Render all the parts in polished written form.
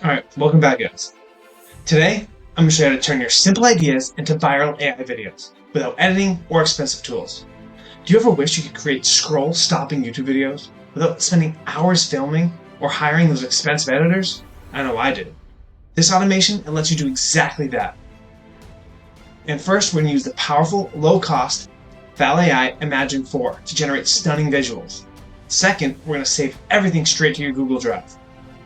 Alright, welcome back guys. Today, I'm going to show you how to turn your simple ideas into viral AI videos without editing or expensive tools. Do you ever wish you could create scroll-stopping YouTube videos without spending hours filming or hiring those expensive editors? I know I did. This automation, it lets you do exactly that. And first, we're going to use the powerful, low-cost fal.ai Imagine 4 to generate stunning visuals. Second, we're going to save everything straight to your Google Drive.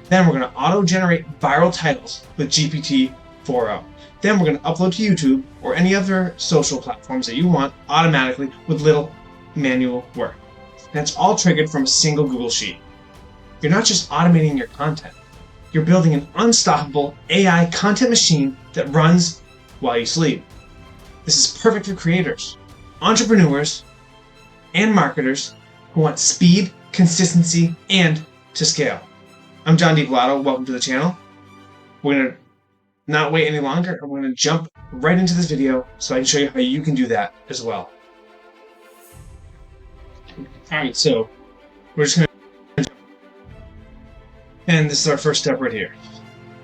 Then we're going to auto-generate viral titles with GPT 4.0. Then we're going to upload to YouTube or any other social platforms that you want automatically with little manual work. And it's all triggered from a single Google Sheet. You're not just automating your content. You're building an unstoppable AI content machine that runs while you sleep. This is perfect for creators, entrepreneurs, and marketers who want speed, consistency, and to scale. I'm John DiPlato. Welcome to the channel. We're going to not wait any longer, and we're going to jump right into this video so I can show you how you can do that as well. Alright, so we're just going to and this is our first step right here.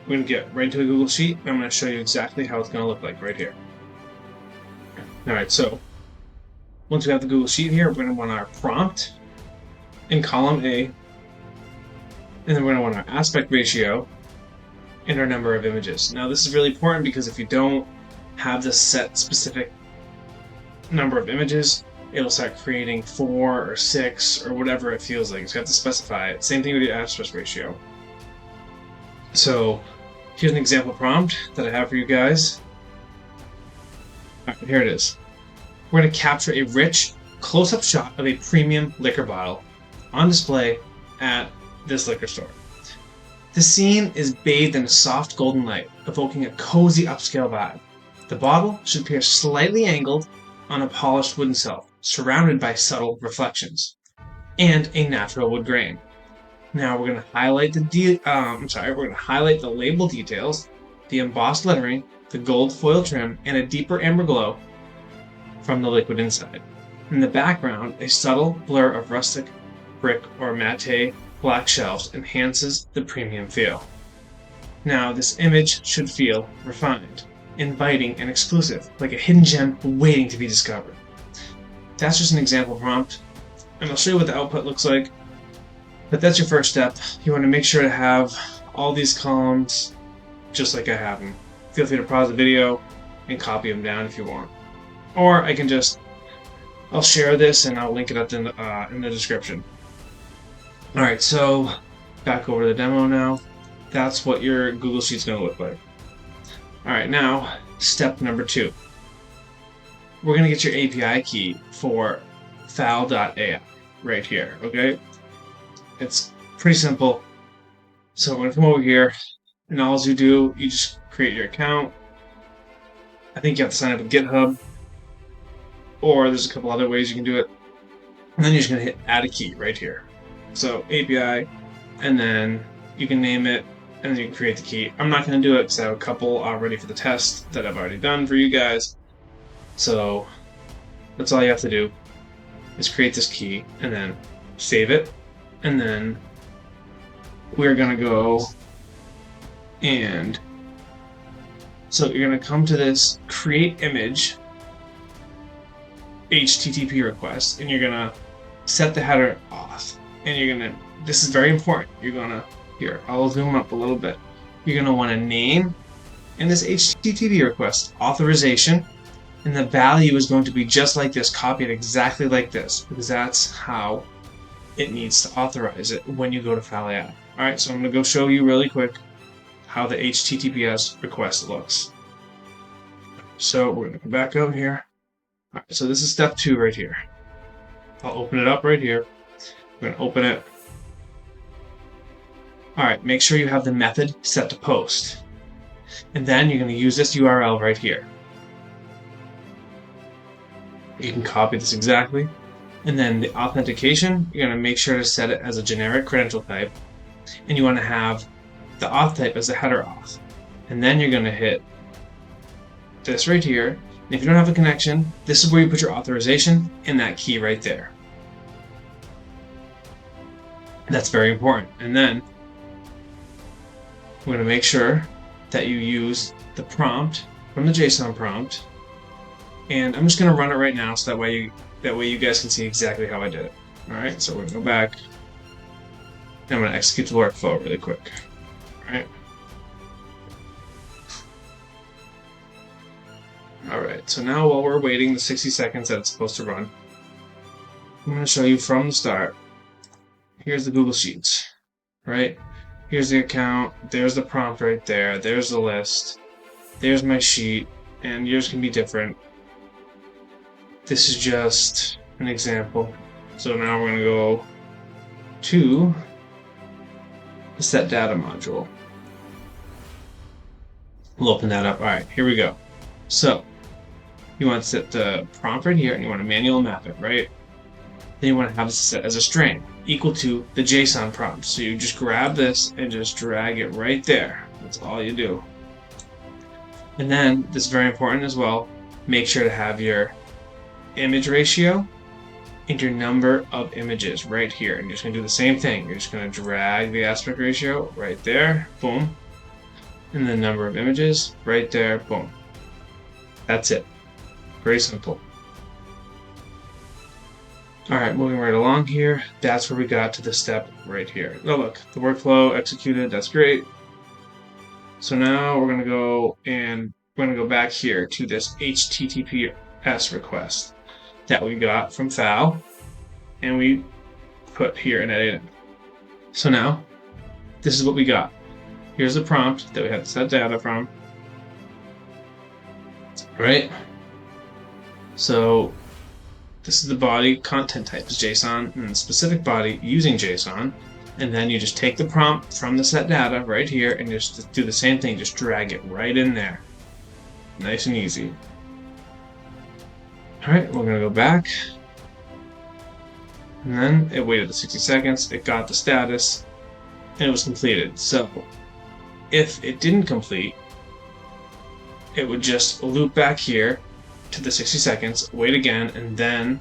We're going to get right into a Google Sheet, and I'm going to show you exactly how it's going to look like right here. Alright, so once we have the Google Sheet here, we're going to want our prompt in column A. And then we're going to want our aspect ratio and our number of images. Now this is really important because if you don't have this set specific number of images, it'll start creating 4 or 6 or whatever it feels like. So you have to specify it. Same thing with your aspect ratio. So here's an example prompt that I have for you guys. All right, here it is. We're going to capture a rich close-up shot of a premium liquor bottle on display at this liquor store. The scene is bathed in a soft golden light, evoking a cozy upscale vibe. The bottle should appear slightly angled on a polished wooden shelf, surrounded by subtle reflections, and a natural wood grain. Now we're going to highlight the label details, the embossed lettering, the gold foil trim, and a deeper amber glow from the liquid inside. In the background, a subtle blur of rustic brick or matte black shelves enhances the premium feel. Now this image should feel refined, inviting, and exclusive, like a hidden gem waiting to be discovered. That's just an example prompt, and I'll show you what the output looks like, but that's your first step. You want to make sure to have all these columns just like I have them. Feel free to pause the video and copy them down if you want. Or I'll share this and I'll link it up in the description. Alright, so back over to the demo now. That's what your Google Sheet's going to look like. Alright, now step number 2. We're going to get your API key for fal.ai right here, okay? It's pretty simple. So we're going to come over here, and all you do, you just create your account. I think you have to sign up with GitHub, or there's a couple other ways you can do it. And then you're just going to hit add a key right here. So API, and then you can name it, and then you can create the key. I'm not going to do it because I have a couple already for the test that I've already done for you guys. So that's all you have to do is create this key and then save it. And then we're going to go and so you're going to come to this create image HTTP request, and you're going to set the header auth. And you're gonna, this is very important, you're gonna, here, I'll zoom up a little bit. You're gonna wanna name in this HTTP request authorization, and the value is going to be just like this, copied exactly like this, because that's how it needs to authorize it when you go to fal.ai. Alright, so I'm gonna go show you really quick how the HTTPS request looks. So we're gonna come back out here. Alright, so this is step 2 right here. I'll open it up right here. We're going to open it. Alright, make sure you have the method set to post. And then you're going to use this URL right here. You can copy this exactly. And then the authentication, you're going to make sure to set it as a generic credential type. And you want to have the auth type as a header auth. And then you're going to hit this right here. And if you don't have a connection, this is where you put your authorization and that key right there. That's very important. And then we're going to make sure that you use the prompt from the JSON prompt, and I'm just going to run it right now so that way you guys can see exactly how I did it. All right, so we're going to go back. I'm going to execute the workflow really quick. All right, so now while we're waiting the 60 seconds that it's supposed to run, I'm going to show you from the start. Here's the Google Sheets, right? Here's the account, there's the prompt right there, there's the list, there's my sheet, and yours can be different. This is just an example. So now we're going to go to the set data module. We'll open that up. All right, here we go. So you want to set the prompt right here, and you want to manual map it, right? Then you want to have this set as a string equal to the JSON prompt. So you just grab this and just drag it right there. That's all you do. And then, this is very important as well, make sure to have your image ratio and your number of images right here. And you're just going to do the same thing. You're just going to drag the aspect ratio right there, boom. And the number of images right there, boom. That's it. Very simple. Alright, moving right along here, that's where we got to the step right here. Oh look, the workflow executed, that's great. So now we're going to go back here to this HTTPS request that we got from fal, and we put here and edit it. So now, this is what we got. Here's the prompt that we had to set data from. Right? So this is the body, content type is JSON, and the specific body using JSON. And then you just take the prompt from the set data right here and just do the same thing, just drag it right in there. Nice and easy. Alright, we're going to go back. And then it waited the 60 seconds, it got the status, and it was completed. So if it didn't complete, it would just loop back here to the 60 seconds, wait again, and then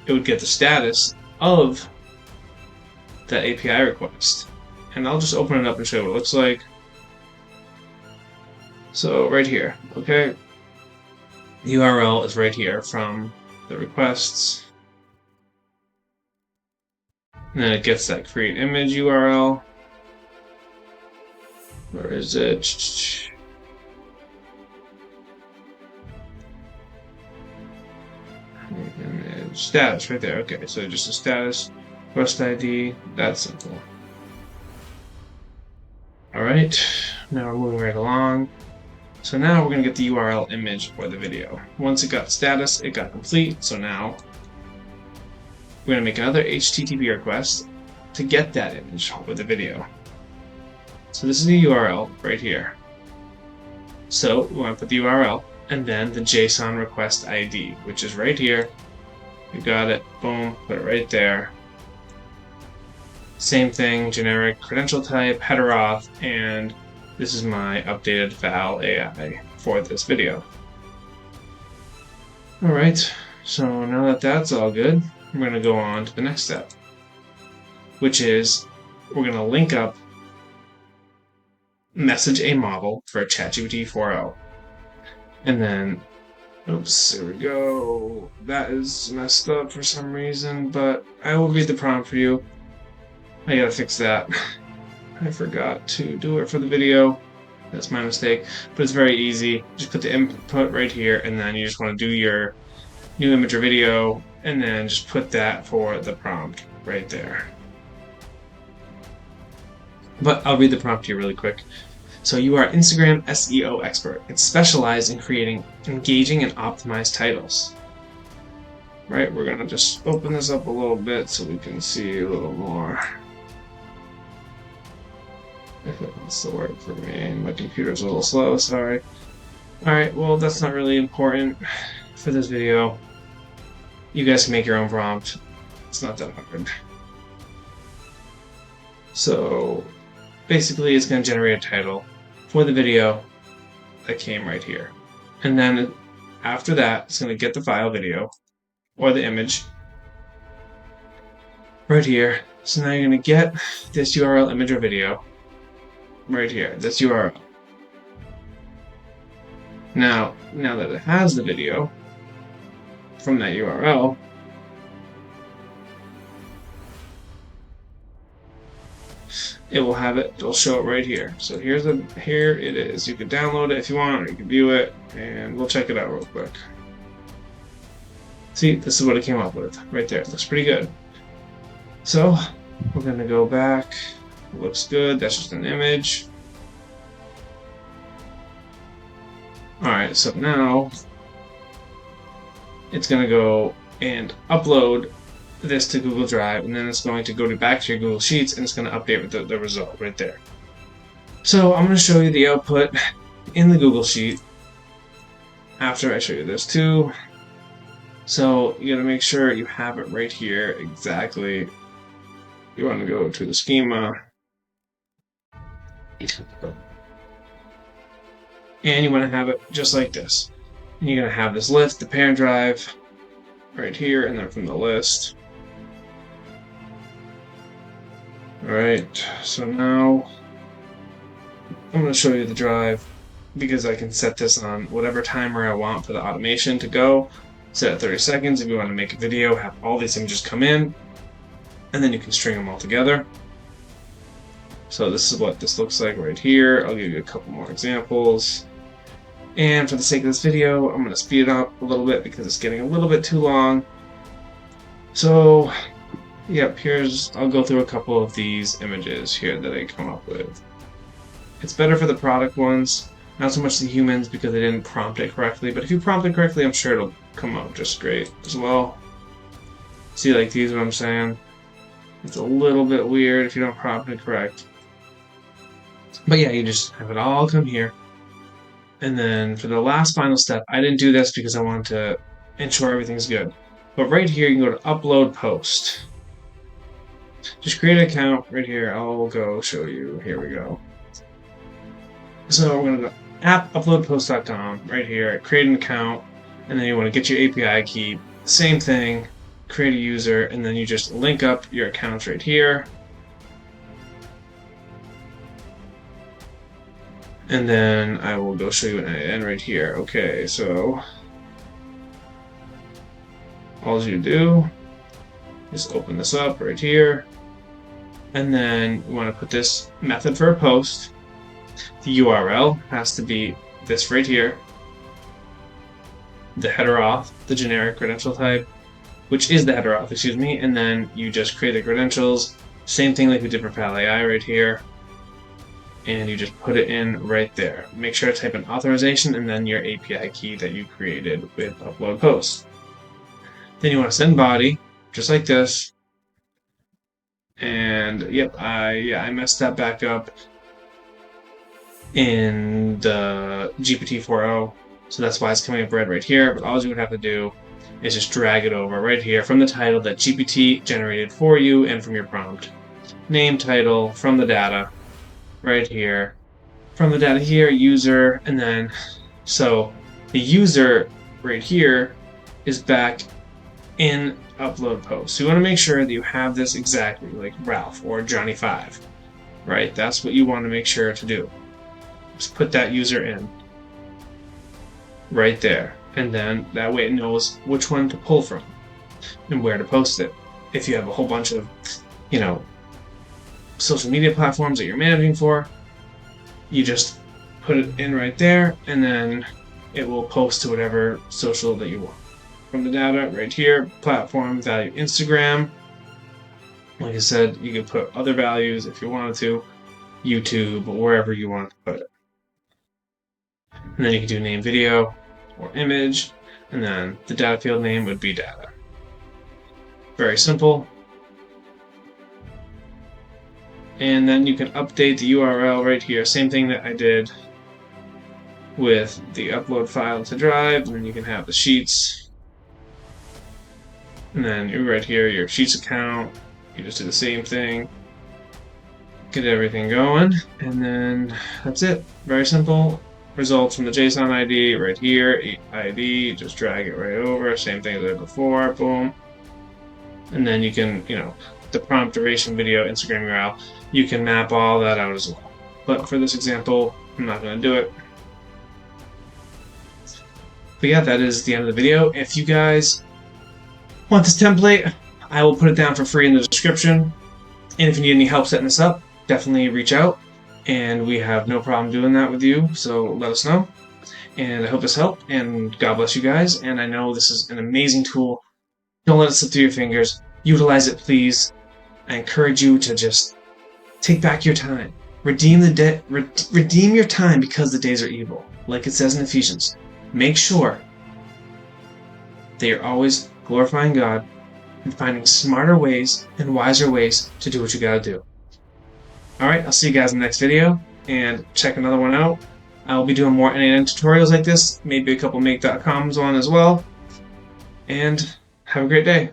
it would get the status of that API request. And I'll just open it up and show you what it looks like. So right here, okay, the URL is right here from the requests. And then it gets that create image URL. Where is it? Image status right there. Okay, so just a status, request ID, that's simple. Alright, now we're moving right along. So now we're going to get the URL image for the video. Once it got status, it got complete, so now we're going to make another HTTP request to get that image with the video. So this is the URL right here. So we want to put the URL and then the JSON request ID, which is right here. You got it, boom, put it right there. Same thing, generic credential type, header auth, and this is my updated fal.ai for this video. Alright, so now that that's all good, we're going to go on to the next step, which is we're going to link up message a model for ChatGPT 4.0. And then, oops, here we go. That is messed up for some reason, but I will read the prompt for you. I gotta fix that. I forgot to do it for the video. That's my mistake, but it's very easy. Just put the input right here, and then you just want to do your new image or video, and then just put that for the prompt right there. But I'll read the prompt to you really quick. So you are Instagram SEO expert. It's specialized in creating engaging and optimized titles. Right, we're gonna just open this up a little bit so we can see a little more. If it wants to work for me. My computer's a little slow, sorry. Alright, well that's not really important for this video. You guys can make your own prompt. It's not that hard. So basically it's going to generate a title for the video that came right here. And then after that, it's going to get the file video or the image right here. So now you're going to get this URL image or video. right here, this URL. Now that it has the video from that URL, it will have it, it'll show it right here. So here it is. You can download it if you want, or you can view it, and we'll check it out real quick. See, this is what it came up with right there. It looks pretty good. So we're gonna go back. It looks good. That's just an image. Alright, so now it's gonna go and upload this to Google Drive, and then it's going to go back to your Google Sheets, and it's going to update with the result right there. So I'm going to show you the output in the Google Sheet after I show you this too. So you got to make sure you have it right here exactly. You want to go to the schema, and you want to have it just like this. And you're going to have this list, the parent drive, right here, and then from the list. Alright, so now I'm going to show you the drive because I can set this on whatever timer I want for the automation to go. Set at 30 seconds if you want to make a video, have all these images come in, and then you can string them all together. So this is what this looks like right here. I'll give you a couple more examples. And for the sake of this video, I'm going to speed it up a little bit because it's getting a little bit too long. So, yep, I'll go through a couple of these images here that I come up with. It's better for the product ones, not so much the humans because they didn't prompt it correctly, but if you prompt it correctly, I'm sure it'll come out just great as well. See, like these, what I'm saying? It's a little bit weird if you don't prompt it correct. But yeah, you just have it all come here. And then for the last final step, I didn't do this because I wanted to ensure everything's good. But right here, you can go to UploadPost. Just create an account right here. I'll go show you. Here we go. So we're going to go app.uploadpost.com right here. Create an account, and then you want to get your API key. Same thing. Create a user, and then you just link up your accounts right here. And then I will go show you an end right here. Okay, so all you do is open this up right here. And then you want to put this method for a post. The URL has to be this right here. The header auth, the generic credential type, which is the header auth, excuse me. And then you just create the credentials. Same thing like we did for fal.ai right here. And you just put it in right there. Make sure to type in authorization and then your API key that you created with UploadPost. Then you want to send body, just like this. And yep, I messed that back up in the GPT 4.0, so that's why it's coming up red right here. But all you would have to do is just drag it over right here from the title that GPT generated for you and from your prompt. Name, title, from the data. Right here, from the data here, user, and then so the user right here is back in UploadPost. So you want to make sure that you have this exactly like Ralph or Johnny5, right? That's what you want to make sure to do. Just put that user in right there, and then that way it knows which one to pull from and where to post it. If you have a whole bunch of, social media platforms that you're managing for, you just put it in right there, and then it will post to whatever social that you want. From the data right here, platform value Instagram. Like I said, you can put other values if you wanted to, YouTube, or wherever you want to put it. And then you can do name video or image, and then the data field name would be data. Very simple. And then you can update the URL right here. Same thing that I did with the upload file to Drive. And then you can have the Sheets. And then you're right here, your Sheets account. You just do the same thing. Get everything going. And then that's it. Very simple. Results from the JSON ID right here. ID, just drag it right over. Same thing as I did before. Boom. And then you can, the prompt duration video, Instagram URL, you can map all that out as well. but for this example, I'm not going to do it. But yeah, that is the end of the video. If you guys want this template, I will put it down for free in the description. And if you need any help setting this up, definitely reach out. And we have no problem doing that with you, so let us know. And I hope this helped, and God bless you guys. And I know this is an amazing tool. Don't let it slip through your fingers. Utilize it, please. I encourage you to just take back your time. Redeem your time, because the days are evil. Like it says in Ephesians. Make sure that you're always glorifying God and finding smarter ways and wiser ways to do what you gotta do. Alright, I'll see you guys in the next video, and check another one out. I'll be doing more NAN tutorials like this, maybe a couple make.coms on as well. And have a great day.